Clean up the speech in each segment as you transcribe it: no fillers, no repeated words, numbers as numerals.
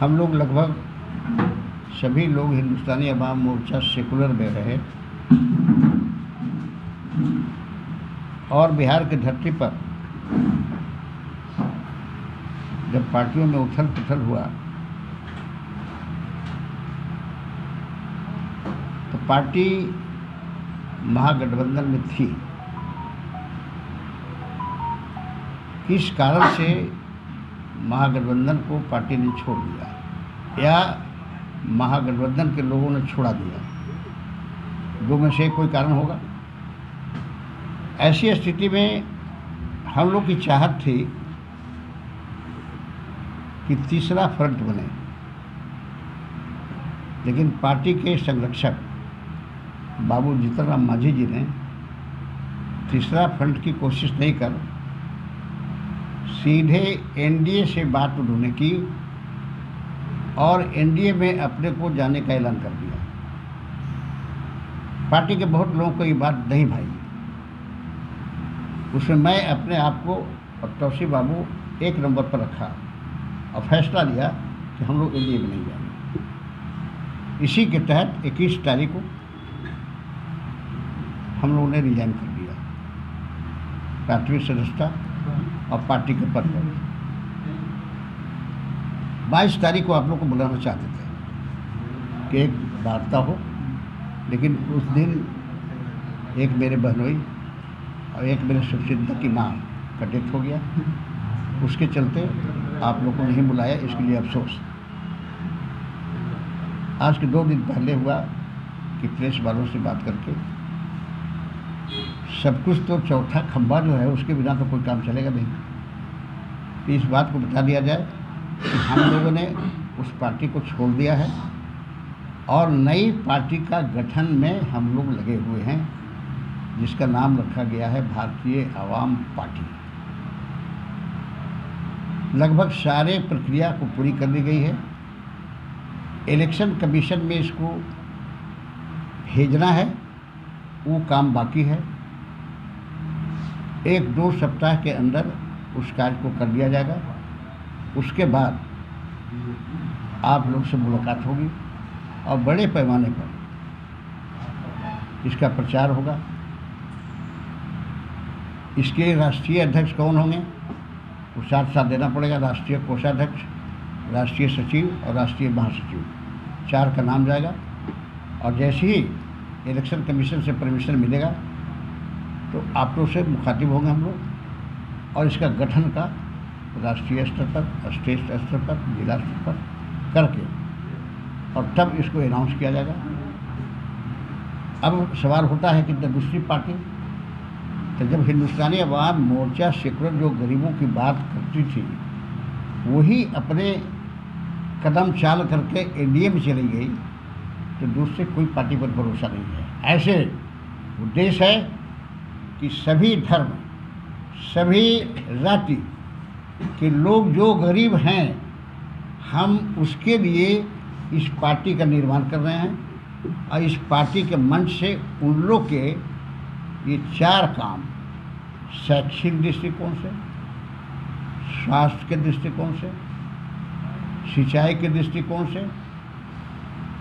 हम लोग लगभग सभी लोग हिंदुस्तानी अवाम मोर्चा सेकुलर में रहे और बिहार की धरती पर जब पार्टियों में उथल पुथल हुआ तो पार्टी महागठबंधन में थी। किस कारण से महागठबंधन को पार्टी ने छोड़ दिया या महागठबंधन के लोगों ने छोड़ा दिया, दो में से कोई कारण होगा। ऐसी स्थिति में हम लोग की चाहत थी कि तीसरा फ्रंट बने, लेकिन पार्टी के संरक्षक बाबू जीतन राम मांझी जी ने तीसरा फ्रंट की कोशिश नहीं कर सीधे एनडीए से बात उन्होंने की और एनडीए में अपने को जाने का ऐलान कर दिया। पार्टी के बहुत लोगों को ये बात नहीं भाई, उसमें मैं अपने आप को और तौसीफ बाबू एक नंबर पर रखा और फैसला लिया कि हम लोग एनडीए में नहीं जाएंगे। इसी के तहत 21 तारीख को हम लोगों ने रिजाइन कर दिया प्राथमिक सदस्यता और पार्टी के पद पर। 22 तारीख को आप लोग को बुलाना चाहते थे कि एक वार्ता हो, लेकिन उस दिन एक मेरे बहनोई और एक मेरे सुचिंता की माँ का डेथ हो गया। उसके चलते आप लोग को नहीं बुलाया, इसके लिए अफसोस। आज के 2 दिन पहले हुआ कि प्रेस वालों से बात करके सब कुछ तो चौथा खंभा जो है उसके बिना तो कोई काम चलेगा नहीं। इस बात को बता दिया जाए कि हम लोगों ने उस पार्टी को छोड़ दिया है और नई पार्टी का गठन में हम लोग लगे हुए हैं, जिसका नाम रखा गया है भारतीय आवाम पार्टी। लगभग सारे प्रक्रिया को पूरी कर ली गई है। इलेक्शन कमीशन में इसको भेजना है, वो काम बाकी है। 1-2 सप्ताह के अंदर उस कार्य को कर दिया जाएगा। उसके बाद आप लोग से मुलाकात होगी और बड़े पैमाने पर इसका प्रचार होगा। इसके राष्ट्रीय अध्यक्ष कौन होंगे वो साथ साथ देना पड़ेगा। राष्ट्रीय कोषाध्यक्ष, राष्ट्रीय सचिव और राष्ट्रीय महासचिव, 4 का नाम जाएगा। और जैसे ही इलेक्शन कमीशन से परमिशन मिलेगा तो आप लोग से मुखातिब होंगे हम लोग और इसका गठन का राष्ट्रीय स्तर पर, स्टेट स्तर पर, जिला स्तर पर करके और तब इसको अनाउंस किया जाएगा। अब सवाल होता है कि दूसरी पार्टी, तो जब हिंदुस्तानी अवाम मोर्चा सेकुलर जो गरीबों की बात करती थी वही अपने कदम चाल करके एनडीए में चली गई, तो दूसरे कोई पार्टी पर भरोसा नहीं है। ऐसे उद्देश्य है कि सभी धर्म, सभी जाति के लोग जो गरीब हैं, हम उसके लिए इस पार्टी का निर्माण कर रहे हैं और इस पार्टी के मंच से उन लोग के ये 4 काम शैक्षिक दृष्टिकोण से, स्वास्थ्य के दृष्टिकोण से, सिंचाई के दृष्टिकोण से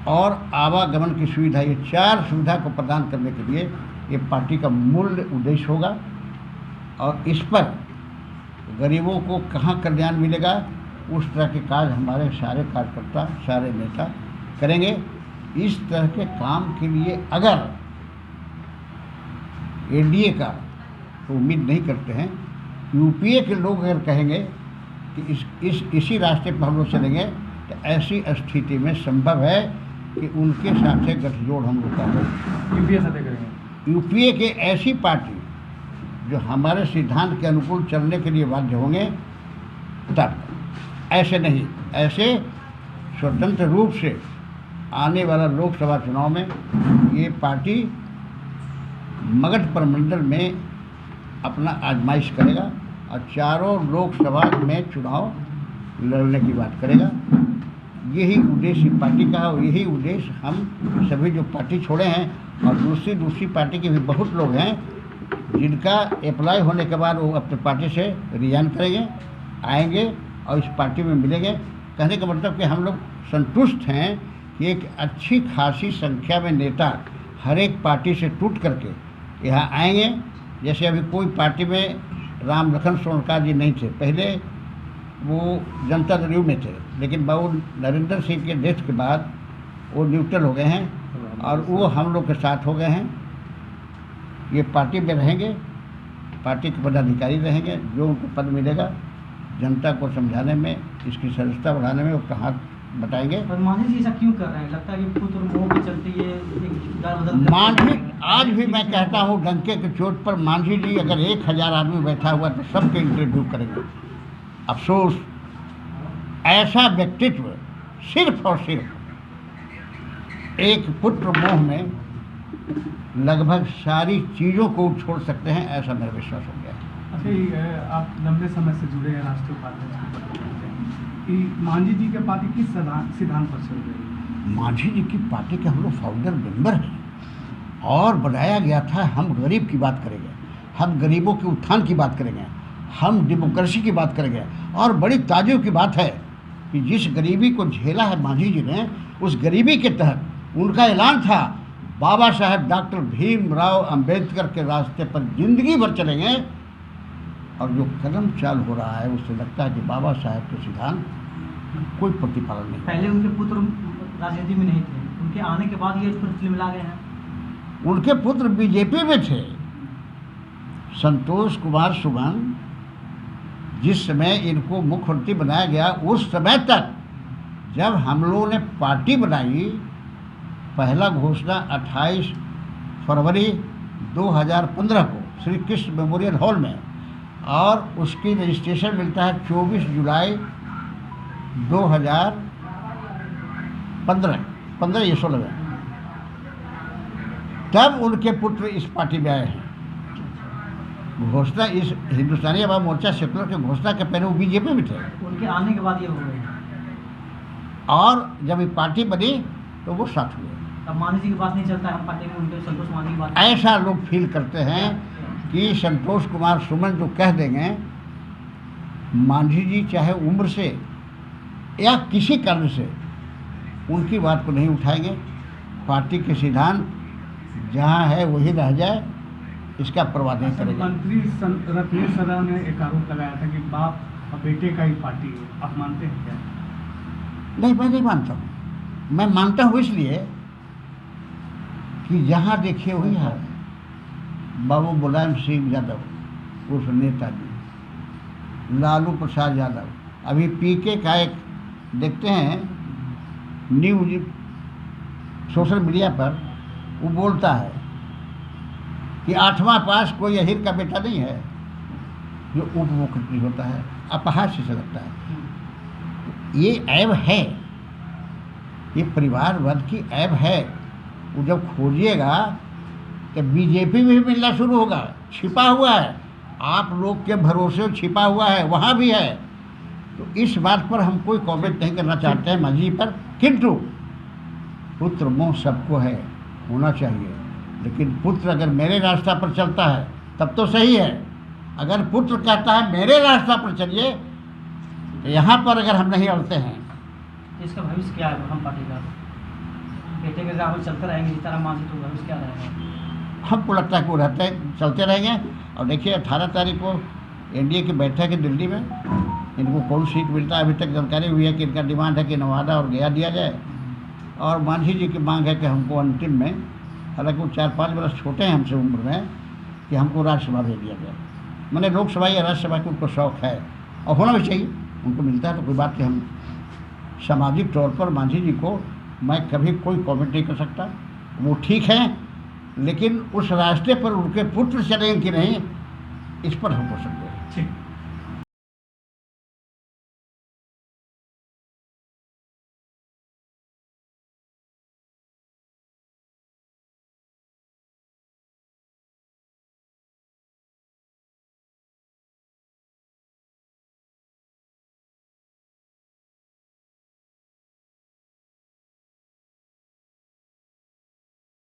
और आवागमन की सुविधा, ये 4 सुविधा को प्रदान करने के लिए ये पार्टी का मूल उद्देश्य होगा। और इस पर गरीबों को कहाँ कल्याण मिलेगा उस तरह के कार्य हमारे सारे कार्यकर्ता, सारे नेता करेंगे। इस तरह के काम के लिए अगर एनडीए का तो उम्मीद नहीं करते हैं, यूपीए के लोग अगर कहेंगे कि इसी रास्ते पर हम लोग चलेंगे, तो ऐसी स्थिति में संभव है कि उनके साथ से गठजोड़ हम लोग का हो। यूपीए से करेंगे। यूपीए के ऐसी पार्टी जो हमारे सिद्धांत के अनुकूल चलने के लिए बाध्य होंगे, तब ऐसे नहीं, ऐसे स्वतंत्र रूप से आने वाला लोकसभा चुनाव में ये पार्टी मगध प्रमंडल में अपना आजमाइश करेगा और चारों लोकसभा में चुनाव लड़ने की बात करेगा। यही उद्देश्य पार्टी का है और यही उद्देश्य हम सभी जो पार्टी छोड़े हैं और दूसरी पार्टी के भी बहुत लोग हैं जिनका अप्लाई होने के बाद वो अपने पार्टी से रिजाइन करेंगे, आएंगे और इस पार्टी में मिलेंगे कहने का मतलब कि हम लोग संतुष्ट हैं कि एक अच्छी खासी संख्या में नेता हर एक पार्टी से टूट करके यहाँ आएंगे। जैसे अभी कोई पार्टी में राम लखन सोनका जी नहीं थे, पहले वो जनता दल में थे, लेकिन बाबू नरेंद्र सिंह के डेथ के बाद वो न्यूट्रल हो गए हैं और वो हम लोग के साथ हो गए हैं। ये पार्टी में रहेंगे, पार्टी के पदाधिकारी रहेंगे, जो उनको पद मिलेगा जनता को समझाने में, इसकी सदस्यता बढ़ाने में उसका हाथ बताएंगे। पर मांझी जी ऐसा क्यों कर रहे हैं? लगता है कि पुत्र मोह के चलते ये मांझी, आज भी मैं कहता हूँ डंके की चोट पर मांझी जी अगर 1000 आदमी बैठा हुआ तो सबके इंटरव्यू करेंगे। अफसोस, ऐसा व्यक्तित्व सिर्फ और सिर्फ एक पुत्र मोह में लगभग सारी चीज़ों को छोड़ सकते हैं, ऐसा मेरा विश्वास हो गया। अच्छा, आप लंबे समय से जुड़े हैं राष्ट्रीय पार्टी कि मांझी जी के पार्टी किस सिद्धांत पर चल रही है? मांझी जी की पार्टी के हम लोग फाउंडर मेंबर हैं और बनाया गया था हम गरीब की बात करेंगे, हम गरीबों के उत्थान की बात करेंगे, हम डेमोक्रेसी की बात करेंगे। और बड़ी ताजुब की बात है कि जिस गरीबी को झेला है मांझी जी ने, उस गरीबी के तहत उनका ऐलान था बाबा साहेब डॉक्टर भीमराव अंबेडकर के रास्ते पर जिंदगी भर चलेंगे। और जो कदम चाल हो रहा है उससे लगता है कि बाबा साहेब के सिद्धांत कोई प्रतिपालन नहीं। पहले उनके पुत्र राजनीति में नहीं थे, उनके आने के बाद ये मिला गए हैं। उनके पुत्र बीजेपी में थे। संतोष कुमार सुमन जिस समय इनको मुख्यमंत्री बनाया गया, उस समय तक जब हम लोगों ने पार्टी बनाई, पहला घोषणा 28 फरवरी 2015 को श्री कृष्ण मेमोरियल हॉल में, और उसकी रजिस्ट्रेशन मिलता है 24 जुलाई 2015 या 16 में। तब उनके पुत्र इस पार्टी में आए हैं। घोषणा इस हिंदुस्तानी आवाम मोर्चा सेकुलर के घोषणा के पहले वो बीजेपी में थे। उनके आने के बाद ये हो गए और जब ये पार्टी बनी तो वो साथ हुए। अब मांझी जी की बात नहीं चलता है हम पार्टी में, उनके संतोष मांझी की बात। ऐसा लोग फील करते हैं कि संतोष कुमार सुमन जो कह देंगे, मांझी जी चाहे उम्र से या किसी कारण से उनकी बात को नहीं उठाएंगे। पार्टी के सिद्धांत जहाँ है वही रह जाए, इसका परवाह नहीं करेंगे। मंत्री रत्नेश सदा ने एक आरोप लगाया था कि बाप और बेटे का ही पार्टी है, आप मानते हैं क्या? नहीं, मैं नहीं मानता हूँ। मैं मानता हूँ इसलिए कि जहाँ देखिए वही है। बाबू मुलायम सिंह यादव उर्फ नेताजी, लालू प्रसाद यादव, अभी पीके का एक देखते हैं न्यूज सोशल मीडिया पर, वो बोलता है कि 8वां पास कोई अहीर का बेटा नहीं है जो उप मुख्यमंत्री होता है। अपहास्य से लगता है। ये ऐब है, ये परिवारवाद की ऐब है। वो जब खोजिएगा तो बीजेपी में भी मिलना शुरू होगा। छिपा हुआ है, आप लोग के भरोसे छिपा हुआ है, वहाँ भी है। तो इस बात पर हम कोई कमेंट नहीं करना चाहते हैं मांझी पर, किंतु पुत्र मोह सबको है, होना चाहिए। लेकिन पुत्र अगर मेरे रास्ता पर चलता है तब तो सही है। अगर पुत्र कहता है मेरे रास्ता पर चलिए, तो यहाँ पर अगर हम नहीं अड़ते हैं, इसका भविष्य क्या है? हम पार्टी का बेटे के राहुल चलते रहेंगे इस तरह मांझी, तो भविष्य क्या रहेगा? हमको लगता है कि वो रहते चलते रहेंगे। और देखिए 18 तारीख को एनडीए की बैठक है दिल्ली में, इनको कौन सीट मिलता है अभी तक जानकारी हुई है कि इनका डिमांड है कि नवादा और गया दिया जाए। और मांझी जी की मांग है कि हमको अंतिम में, हालांकि वो 4-5 वर्ष छोटे हैं हमसे उम्र में, कि हमको राज्यसभा भेज दिया जाए। मैंने लोकसभा या राज्यसभा की उनको शौक़ है और होना भी चाहिए। उनको मिलता है तो कोई बात नहीं। हम सामाजिक तौर पर मांझी जी को मैं कभी कोई कमेंट नहीं कर सकता, वो ठीक है, लेकिन उस रास्ते पर उनके पुत्र चलेंगे कि नहीं, इस पर हमको संदेह है। ठीक।